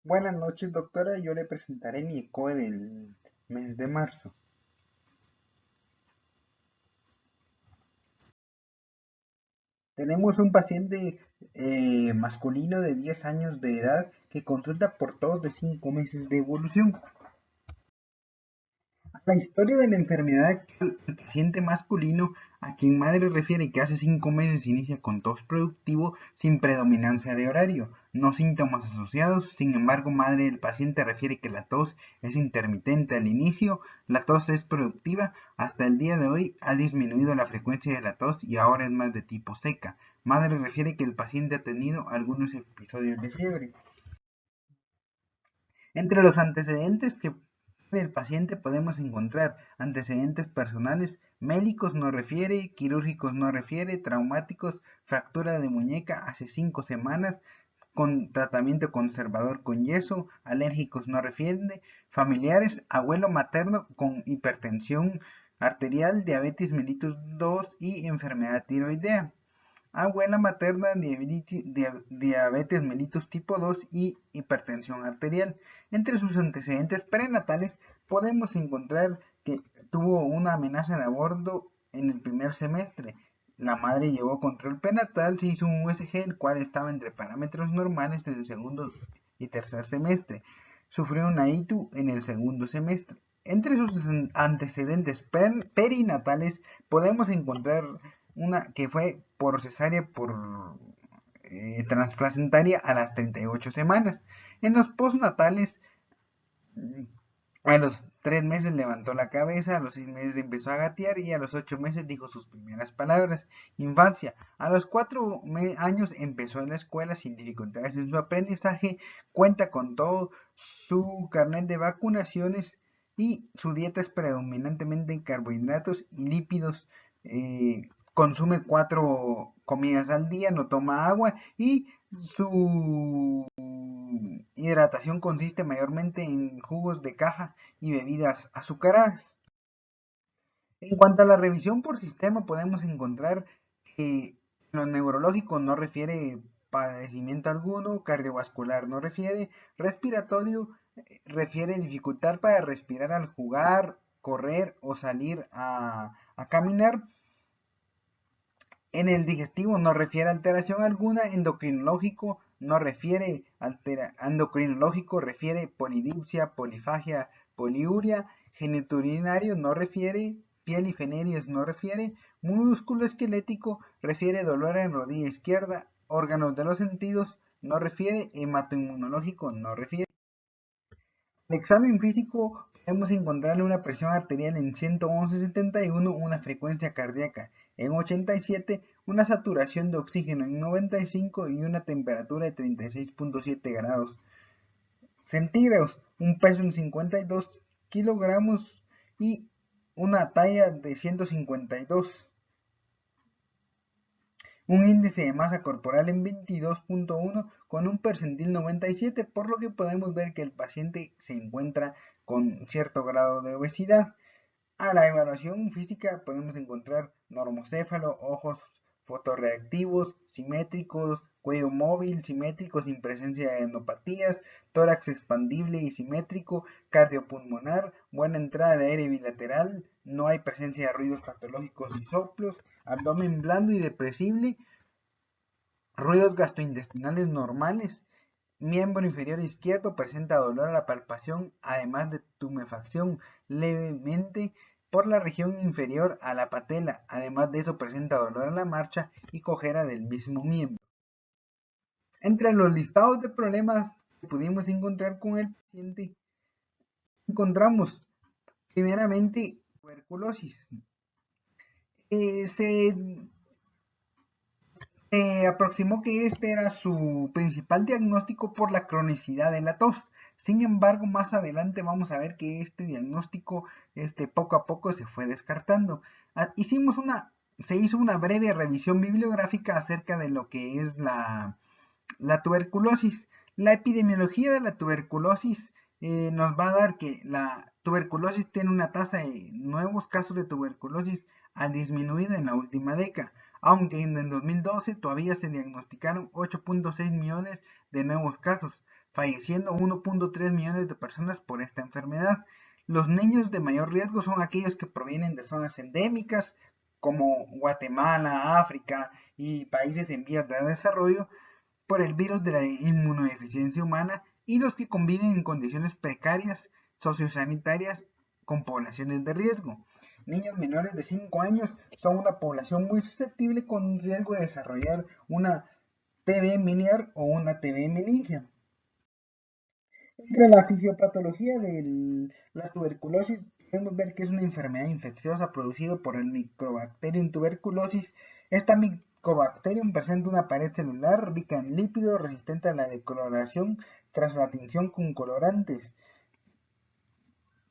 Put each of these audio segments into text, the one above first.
Buenas noches, doctora. Yo le presentaré mi ECOE del mes de marzo. Tenemos un paciente masculino de 10 años de edad que consulta por tos de 5 meses de evolución. La historia de la enfermedad del paciente masculino, a quien madre refiere que hace 5 meses inicia con tos productivo sin predominancia de horario, no síntomas asociados. Sin embargo, madre del paciente refiere que la tos es intermitente al inicio, la tos es productiva, hasta el día de hoy ha disminuido la frecuencia de la tos y ahora es más de tipo seca. Madre refiere que el paciente ha tenido algunos episodios de fiebre. Entre los antecedentes que el paciente podemos encontrar antecedentes personales, médicos no refiere, quirúrgicos no refiere, traumáticos, fractura de muñeca hace 5 semanas, con tratamiento conservador con yeso, alérgicos no refiere, familiares, abuelo materno con hipertensión arterial, diabetes mellitus 2 y enfermedad tiroidea. Abuela materna, diabetes mellitus tipo 2 y hipertensión arterial. Entre sus antecedentes prenatales podemos encontrar que tuvo una amenaza de aborto en el primer semestre. La madre llevó control prenatal, se hizo un USG, el cual estaba entre parámetros normales en el segundo y tercer semestre. Sufrió una ITU en el segundo semestre. Entre sus antecedentes perinatales podemos encontrar una que fue por cesárea por transplacentaria a las 38 semanas. En los postnatales, a los 3 meses levantó la cabeza, a los 6 meses empezó a gatear y a los 8 meses dijo sus primeras palabras. Infancia. A los 4 años empezó en la escuela sin dificultades en su aprendizaje, cuenta con todo su carnet de vacunaciones y su dieta es predominantemente en carbohidratos y lípidos. Consume 4 comidas al día, no toma agua y su hidratación consiste mayormente en jugos de caja y bebidas azucaradas. En cuanto a la revisión por sistema, podemos encontrar que lo neurológico no refiere padecimiento alguno, cardiovascular no refiere, respiratorio refiere dificultad para respirar al jugar, correr o salir a caminar. En el digestivo no refiere alteración alguna, endocrinológico no refiere endocrinológico refiere polidipsia, polifagia, poliuria, genitourinario no refiere, piel y feneries no refiere, músculo esquelético refiere dolor en rodilla izquierda, órganos de los sentidos no refiere, hematoinmunológico no refiere. El examen físico podemos encontrarle una presión arterial en 111/71, una frecuencia cardíaca en 87, una saturación de oxígeno en 95 y una temperatura de 36.7 grados centígrados, un peso en 52 kilogramos y una talla de 152. Un índice de masa corporal en 22.1 con un percentil 97, por lo que podemos ver que el paciente se encuentra con cierto grado de obesidad. A la evaluación física podemos encontrar normocéfalo, ojos fotorreactivos, simétricos, cuello móvil, simétrico sin presencia de adenopatías, tórax expandible y simétrico, cardiopulmonar, buena entrada de aire bilateral, no hay presencia de ruidos patológicos ni soplos, abdomen blando y depresible, ruidos gastrointestinales normales, miembro inferior izquierdo presenta dolor a la palpación, además de tumefacción levemente por la región inferior a la patela. Además de eso presenta dolor a la marcha y cojera del mismo miembro. Entre los listados de problemas que pudimos encontrar con el paciente, encontramos primeramente tuberculosis. Se aproximó que este era su principal diagnóstico por la cronicidad de la tos. Sin embargo, más adelante vamos a ver que este diagnóstico poco a poco se fue descartando. Se hizo una breve revisión bibliográfica acerca de lo que es la tuberculosis. La epidemiología de la tuberculosis nos va a dar que la tuberculosis tiene una tasa de nuevos casos de tuberculosis ha disminuido en la última década, aunque en el 2012 todavía se diagnosticaron 8.6 millones de nuevos casos. falleciendo 1.3 millones de personas por esta enfermedad. Los niños de mayor riesgo son aquellos que provienen de zonas endémicas como Guatemala, África y países en vías de desarrollo por el virus de la inmunodeficiencia humana y los que conviven en condiciones precarias sociosanitarias con poblaciones de riesgo. Niños menores de 5 años son una población muy susceptible con riesgo de desarrollar una TB miliar o una TB meningia. Entre la fisiopatología de la tuberculosis, podemos ver que es una enfermedad infecciosa producida por el Mycobacterium tuberculosis. Esta Mycobacterium presenta una pared celular rica en lípidos, resistente a la decoloración tras la tinción con colorantes,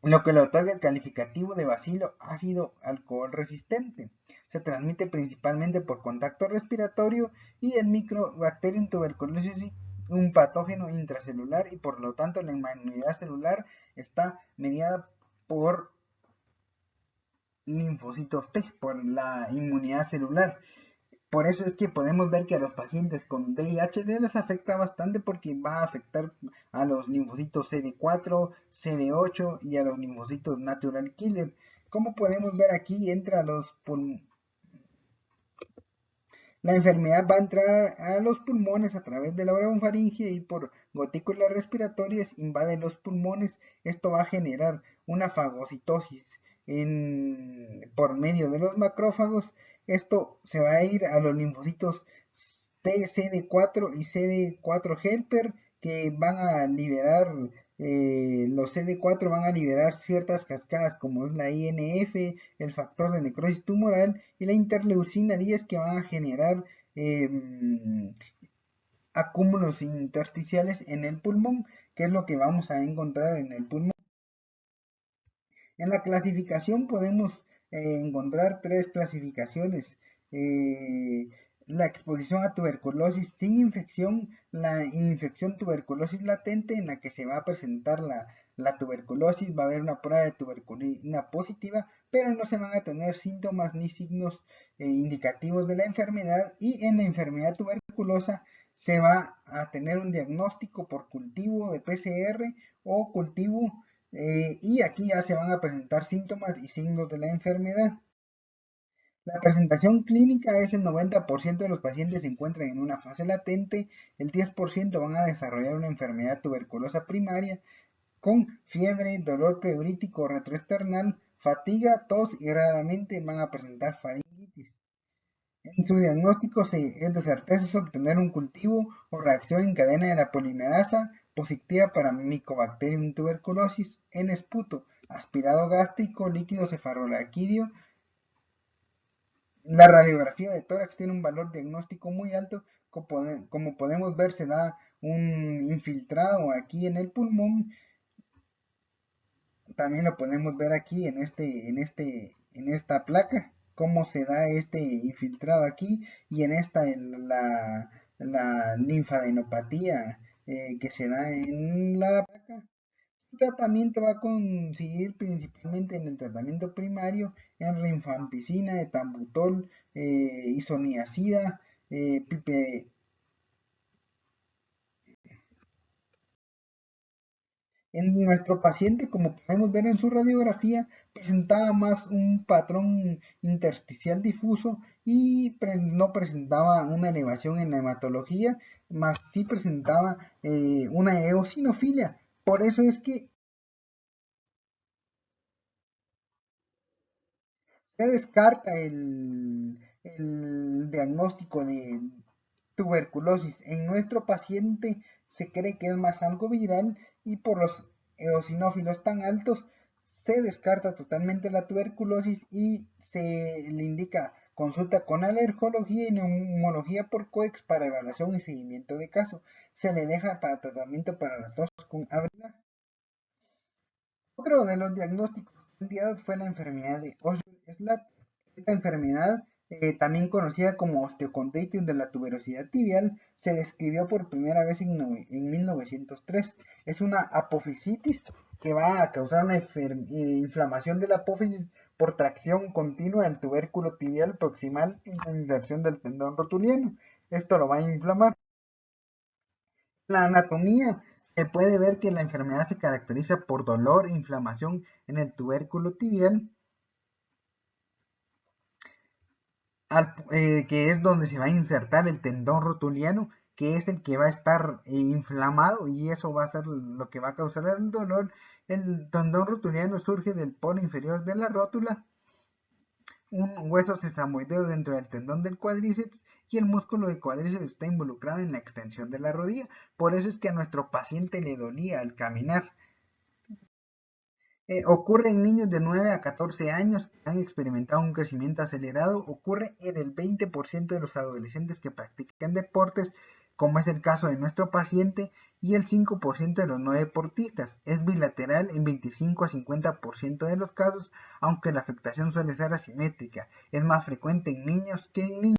lo que le otorga el calificativo de bacilo ácido alcohol resistente. Se transmite principalmente por contacto respiratorio y el Mycobacterium tuberculosis un patógeno intracelular y por lo tanto la inmunidad celular está mediada por linfocitos T, por la inmunidad celular. Por eso es que podemos ver que a los pacientes con VIH les afecta bastante porque va a afectar a los linfocitos CD4, CD8 y a los linfocitos natural killer. Como podemos ver aquí, entra a los la enfermedad va a entrar a los pulmones a través de la orofaringe y por gotículas respiratorias invade los pulmones. Esto va a generar una fagocitosis por medio de los macrófagos. Esto se va a ir a los linfocitos CD4 y CD4 helper que van a liberar los CD4 van a liberar ciertas cascadas como es la INF, el factor de necrosis tumoral y la interleucina 10 que van a generar acúmulos intersticiales en el pulmón, que es lo que vamos a encontrar en el pulmón. En la clasificación podemos encontrar tres clasificaciones. La exposición a tuberculosis sin infección, la infección tuberculosis latente en la que se va a presentar la tuberculosis, va a haber una prueba de tuberculina positiva, pero no se van a tener síntomas ni signos indicativos de la enfermedad y en la enfermedad tuberculosa se va a tener un diagnóstico por cultivo de PCR o cultivo y aquí ya se van a presentar síntomas y signos de la enfermedad. La presentación clínica es el 90% de los pacientes se encuentran en una fase latente, el 10% van a desarrollar una enfermedad tuberculosa primaria con fiebre, dolor pleurítico retroesternal, fatiga, tos y raramente van a presentar faringitis. En su diagnóstico es de certeza obtener un cultivo o reacción en cadena de la polimerasa positiva para Mycobacterium tuberculosis en esputo, aspirado gástrico, líquido cefalorraquídeo. La radiografía de tórax tiene un valor diagnóstico muy alto, como podemos ver se da un infiltrado aquí en el pulmón. También lo podemos ver aquí en esta placa, cómo se da este infiltrado aquí y en esta la linfadenopatía que se da en la placa. El tratamiento va a consistir principalmente en el tratamiento primario en rifampicina, etambutol, isoniazida, en nuestro paciente, como podemos ver en su radiografía, presentaba más un patrón intersticial difuso y no presentaba una elevación en la hematología, más sí presentaba una eosinofilia. Por eso es que se descarta el diagnóstico de tuberculosis. En nuestro paciente se cree que es más algo viral y por los eosinófilos tan altos se descarta totalmente la tuberculosis y se le indica consulta con alergología y neumología por COEX para evaluación y seguimiento de caso. Se le deja para tratamiento para la tos con Abrilar. Otro de los diagnósticos planteados fue la enfermedad de Ohn-Schlatt. Esta enfermedad, también conocida como osteocondritis de la tuberosidad tibial, se describió por primera vez en 1903. Es una apofisitis que va a causar una inflamación de la apófisis por tracción continua del tubérculo tibial proximal en la inserción del tendón rotuliano. Esto lo va a inflamar. La anatomía Se puede ver que la enfermedad se caracteriza por dolor e inflamación en el tubérculo tibial, que es donde se va a insertar el tendón rotuliano, que es el que va a estar inflamado y eso va a ser lo que va a causar el dolor. El tendón rotuliano surge del polo inferior de la rótula, un hueso sesamoideo dentro del tendón del cuádriceps, y el músculo del cuádriceps está involucrado en la extensión de la rodilla. Por eso es que a nuestro paciente le dolía al caminar. Ocurre en niños de 9 a 14 años que han experimentado un crecimiento acelerado. Ocurre en el 20% de los adolescentes que practican deportes, como es el caso de nuestro paciente, y el 5% de los no deportistas. Es bilateral en 25 a 50% de los casos, aunque la afectación suele ser asimétrica. Es más frecuente en niños que en niñas.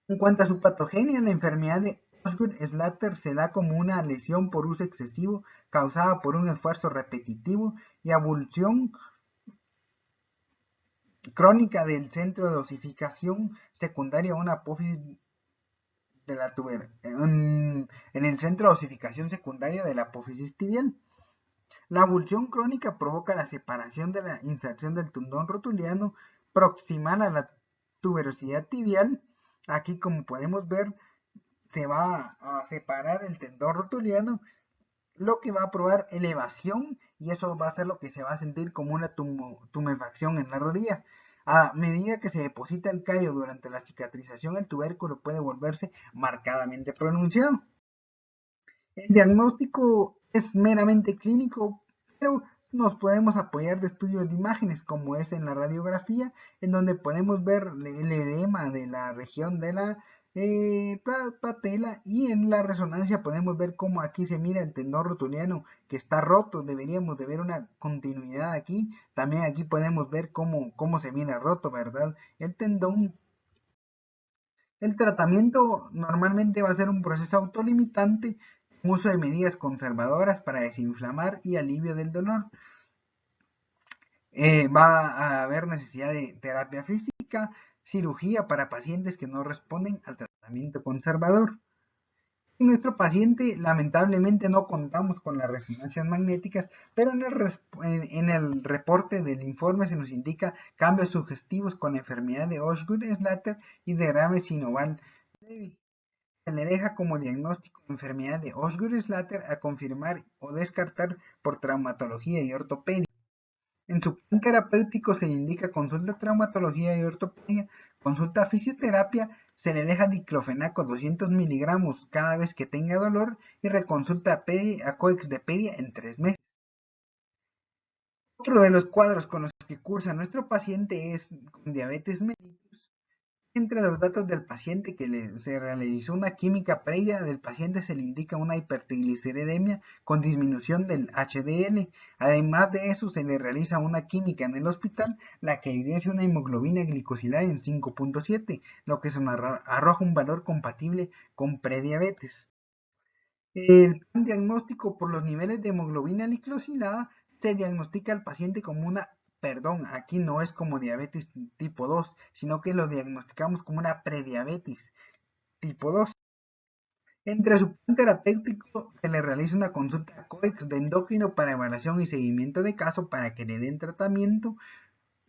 En cuanto a su patogenia, la enfermedad de Osgood-Schlatter se da como una lesión por uso excesivo causada por un esfuerzo repetitivo y abulsión crónica del centro de osificación secundaria a una apófisis de la tuber en el centro de osificación secundaria de la apófisis tibial. La abulsión crónica provoca la separación de la inserción del tendón rotuliano proximal a la tuberosidad tibial. Aquí, como podemos ver, se va a separar el tendón rotuliano, lo que va a provocar elevación, y eso va a ser lo que se va a sentir como una tumefacción en la rodilla. A medida que se deposita el callo durante la cicatrización, el tubérculo puede volverse marcadamente pronunciado. El diagnóstico es meramente clínico, pero nos podemos apoyar de estudios de imágenes, como es en la radiografía, en donde podemos ver el edema de la región de la patela, y en la resonancia podemos ver cómo aquí se mira el tendón rotuliano que está roto. Deberíamos de ver una continuidad aquí. También aquí podemos ver cómo se mira roto, ¿verdad? El tendón. El tratamiento normalmente va a ser un proceso autolimitante, uso de medidas conservadoras para desinflamar y alivio del dolor. Va a haber necesidad de terapia física, cirugía para pacientes que no responden al tratamiento conservador. En nuestro paciente, lamentablemente, no contamos con las resonancias magnéticas, pero en el reporte del informe se nos indica cambios sugestivos con enfermedad de Osgood-Schlatter y de grave sinoval leve. Se le deja como diagnóstico enfermedad de Osgood-Schlatter a confirmar o descartar por traumatología y ortopedia. En su plan terapéutico se le indica consulta traumatología y ortopedia, consulta fisioterapia, se le deja diclofenaco 200 miligramos cada vez que tenga dolor y reconsulta a COEX de pedia en 3 meses. Otro de los cuadros con los que cursa nuestro paciente es con diabetes mellitus. Entre los datos del paciente que se realizó una química previa del paciente, se le indica una hipertrigliceridemia con disminución del HDL. Además de eso, se le realiza una química en el hospital, la que evidencia una hemoglobina glicosilada en 5.7, lo que arroja un valor compatible con prediabetes. El plan diagnóstico por los niveles de hemoglobina glicosilada se diagnostica al paciente como aquí no es como diabetes tipo 2, sino que lo diagnosticamos como una prediabetes tipo 2. Entre su plan terapéutico se le realiza una consulta COEX de endocrino para evaluación y seguimiento de caso para que le den tratamiento,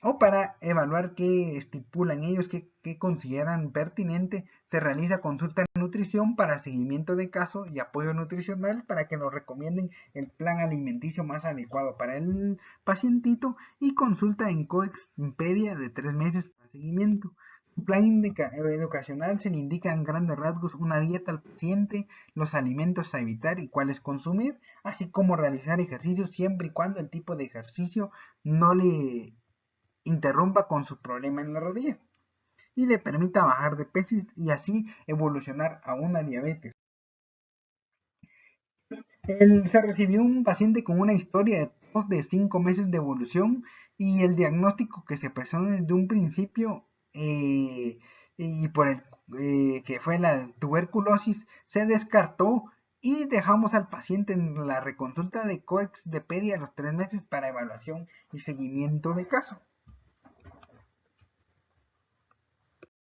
o para evaluar qué estipulan ellos, qué consideran pertinente. Se realiza consulta de nutrición para seguimiento de caso y apoyo nutricional para que nos recomienden el plan alimenticio más adecuado para el pacientito, y consulta en Coexpedia de 3 meses para seguimiento. El plan educacional se le indica en grandes rasgos una dieta al paciente, los alimentos a evitar y cuáles consumir, así como realizar ejercicio siempre y cuando el tipo de ejercicio no le interrumpa con su problema en la rodilla y le permita bajar de peso y así evolucionar a una diabetes. Se recibió un paciente con una historia de 5 meses de evolución, y el diagnóstico que se presentó desde un principio, y por el que fue la tuberculosis, se descartó, y dejamos al paciente en la reconsulta de COEX de pedia a los 3 meses para evaluación y seguimiento de caso.